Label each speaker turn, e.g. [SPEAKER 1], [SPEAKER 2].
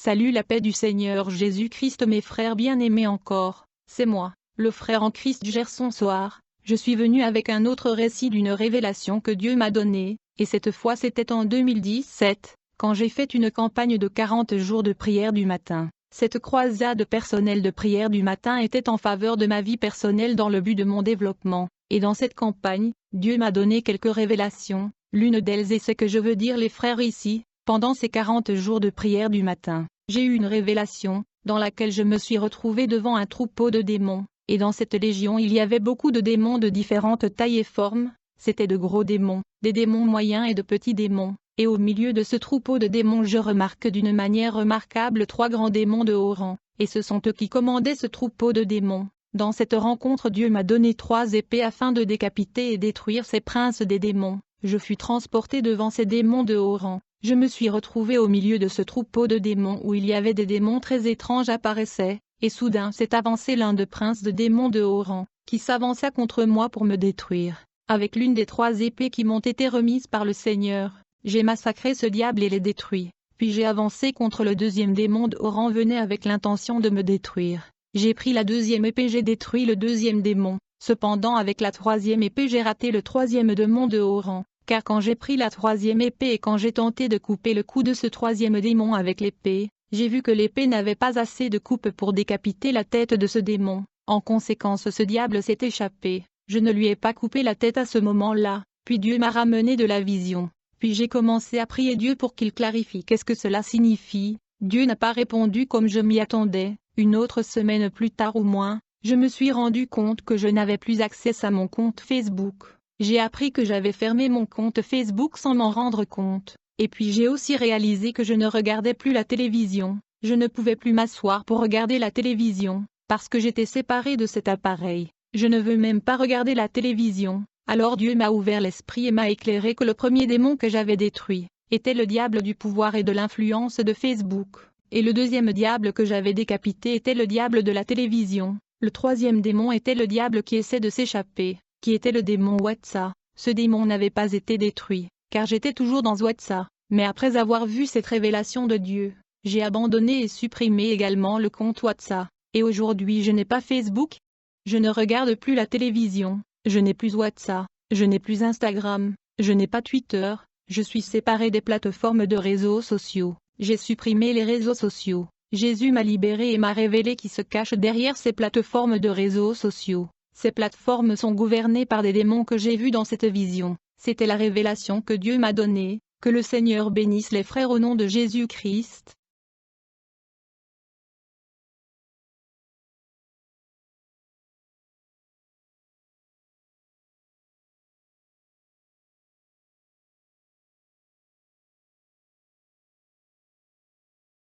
[SPEAKER 1] Salut, la paix du Seigneur Jésus-Christ. Mes frères bien-aimés, encore, c'est moi, le frère en Christ Gerson Soar. Je suis venu avec un autre récit d'une révélation que Dieu m'a donnée, et cette fois c'était en 2017, quand j'ai fait une campagne de 40 jours de prière du matin. Cette croisade personnelle de prière du matin était en faveur de ma vie personnelle dans le but de mon développement, et dans cette campagne, Dieu m'a donné quelques révélations. L'une d'elles est ce que je veux dire les frères ici. Pendant ces 40 jours de prière du matin, j'ai eu une révélation, dans laquelle je me suis retrouvé devant un troupeau de démons, et dans cette légion il y avait beaucoup de démons de différentes tailles et formes. C'étaient de gros démons, des démons moyens et de petits démons, et au milieu de ce troupeau de démons je remarque d'une manière remarquable 3 grands démons de haut rang, et ce sont eux qui commandaient ce troupeau de démons. Dans cette rencontre Dieu m'a donné 3 épées afin de décapiter et détruire ces princes des démons. Je fus transporté devant ces démons de haut rang. Je me suis retrouvé au milieu de ce troupeau de démons où il y avait des démons très étranges apparaissaient, et soudain s'est avancé l'un des princes de démons de haut rang, qui s'avança contre moi pour me détruire. Avec l'une des 3 épées qui m'ont été remises par le Seigneur, j'ai massacré ce diable et l'ai détruit. Puis j'ai avancé contre le 2e démon de haut rang venait avec l'intention de me détruire. J'ai pris la 2e épée, j'ai détruit le 2e démon. Cependant avec la 3e épée j'ai raté le 3e démon de haut rang. Car quand j'ai pris la 3e épée et quand j'ai tenté de couper le cou de ce 3e démon avec l'épée, j'ai vu que l'épée n'avait pas assez de coupe pour décapiter la tête de ce démon. En conséquence ce diable s'est échappé. Je ne lui ai pas coupé la tête à ce moment-là, puis Dieu m'a ramené de la vision. Puis j'ai commencé à prier Dieu pour qu'il clarifie qu'est-ce que cela signifie. Dieu n'a pas répondu comme je m'y attendais. Une autre semaine plus tard ou moins, je me suis rendu compte que je n'avais plus accès à mon compte Facebook. J'ai appris que j'avais fermé mon compte Facebook sans m'en rendre compte, et puis j'ai aussi réalisé que je ne regardais plus la télévision. Je ne pouvais plus m'asseoir pour regarder la télévision, parce que j'étais séparé de cet appareil. Je ne veux même pas regarder la télévision. Alors Dieu m'a ouvert l'esprit et m'a éclairé que le premier démon que j'avais détruit était le diable du pouvoir et de l'influence de Facebook, et le 2e diable que j'avais décapité était le diable de la télévision. Le 3e démon était le diable qui essaie de s'échapper, qui était le démon WhatsApp. Ce démon n'avait pas été détruit, car j'étais toujours dans WhatsApp. Mais après avoir vu cette révélation de Dieu, j'ai abandonné et supprimé également le compte WhatsApp. Et aujourd'hui je n'ai pas Facebook. Je ne regarde plus la télévision. Je n'ai plus WhatsApp. Je n'ai plus Instagram. Je n'ai pas Twitter. Je suis séparé des plateformes de réseaux sociaux. J'ai supprimé les réseaux sociaux. Jésus m'a libéré et m'a révélé qui se cache derrière ces plateformes de réseaux sociaux. Ces plateformes sont gouvernées par des démons que j'ai vus dans cette vision. C'était la révélation que Dieu m'a donnée. Que le Seigneur bénisse les frères au nom de Jésus-Christ.